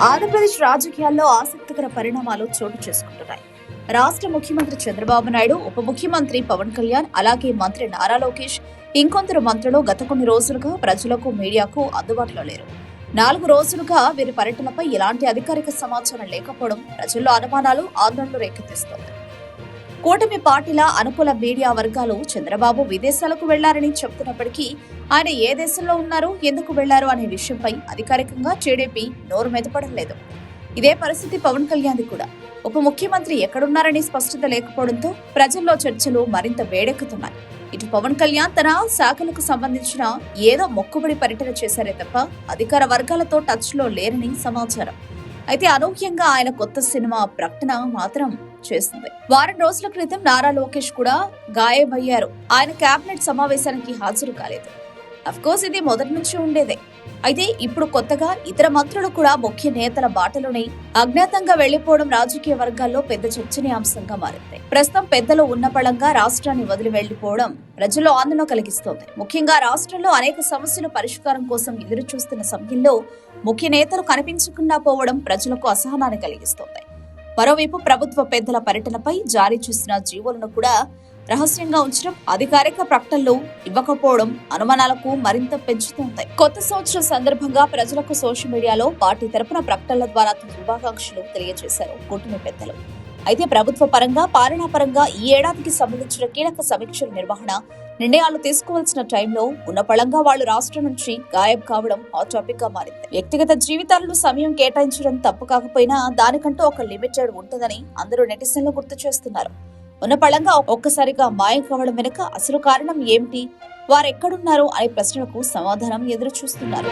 ఆంధ్రప్రదేశ్ రాజకీయాల్లో ఆసక్తికర పరిణామాలు చోటు చేసుకుంటున్నాయి. రాష్ట్ర ముఖ్యమంత్రి చంద్రబాబు నాయుడు, ఉప ముఖ్యమంత్రి పవన్ కళ్యాణ్, అలాగే మంత్రి నారా లోకేష్, ఇంకొందరు మంత్రులు గత కొన్ని రోజులుగా ప్రజలకు, మీడియాకు అందుబాటులో లేరు. 4 రోజులుగా వీరి పర్యటనపై ఎలాంటి అధికారిక సమాచారం లేకపోవడం ప్రజల్లో అనుమానాలు, ఆందోళనలు రేకెత్తిస్తోంది. కూటమి పార్టీల అనుకూల మీడియా వర్గాలు చంద్రబాబు విదేశాలకు వెళ్లారని చెబుతున్నప్పటికీ ఆయన ఏ దేశంలో ఉన్నారు, ఎందుకు వెళ్లారు అనే విషయంపై అధికారికంగా టీడీపీ నోరు మెదపడం లేదు. ఇదే పరిస్థితి పవన్ కళ్యాణ్ కూడా. ఉప ముఖ్యమంత్రి ఎక్కడున్నారని స్పష్టత లేకపోవడంతో ప్రజల్లో చర్చలు మరింత వేడెక్కుతున్నాయి. ఇటు పవన్ కళ్యాణ్ తన శాఖలకు సంబంధించిన ఏదో మొక్కుబడి పర్యటన చేశారే తప్ప అధికార వర్గాలతో టచ్ లో లేరని సమాచారం. అయితే అనూహ్యంగా ఆయన కొత్త సినిమా ప్రకటన మాత్రం చేసింది. వారం రోజుల క్రితం నారా లోకేష్ కూడా గాయమయ్యారు. ఆయన కేబినెట్ సమావేశానికి హాజరు కాలేదు. అఫ్కోర్స్ ఇది మొదటి నుంచి ఉండేదే. అయితే ఇప్పుడు కొత్తగా ఇతర మంత్రులు కూడా ముఖ్య నేతల బాటలోనే అజ్ఞాతంగా వెళ్లిపోవడం రాజకీయ వర్గాల్లో పెద్ద చర్చనీయాంశంగా మారింది. ప్రస్తుతం పెద్దలు ఉన్న పళంగా రాష్ట్రాన్ని వదిలి వెళ్లిపోవడం ప్రజల్లో ఆందోళన కలిగిస్తోంది. ముఖ్యంగా రాష్ట్రంలో అనేక సమస్యల పరిష్కారం కోసం ఎదురు చూస్తున్న సమయంలో ముఖ్య నేతలు కనిపించకుండా పోవడం ప్రజలకు అసహనాన్ని కలిగిస్తోంది. మరోవైపు ప్రభుత్వ పెద్దల పర్యటనపై జారీ చేసిన జీవోలను కూడా రహస్యంగా ఉంచడం, అధికారిక ప్రకటనలు ఇవ్వకపోవడం అనుమానాలకు మరింత పెంచుతుంది. కొత్త సంవత్సరం సందర్భంగా ప్రజలకు సోషల్ మీడియాలో పార్టీ తరపున ప్రకటనల ద్వారా శుభాకాంక్షలు తెలియజేశారు కూటమి పెద్దలు. అయితే ప్రభుత్వ పరంగా, పాలనా పరంగా ఈ ఏడాదికి సంబంధించిన కీలక సమీక్షల నిర్వహణ, నిర్ణయాలు తీసుకోవాల్సిన టైంలో ఉన్న పళంగా వాళ్లు రాష్ట్రం నుంచి గాయబ్ కావడం హాట్ టాపిక్ గా మారింది. వ్యక్తిగత జీవితాలను సమయం కేటాయించడం తప్పు కాకపోయినా దానికంటూ ఒక లిమిటెడ్ ఉంటుందని అందరూ నెటిజన్లు గుర్తు చేస్తున్నారు. ఉన్న పళంగా ఒక్కసారిగా మాయం కావడం వెనుక అసలు కారణం ఏమిటి, వారెక్కడున్నారు అనే ప్రశ్నలకు సమాధానం ఎదురు చూస్తున్నారు.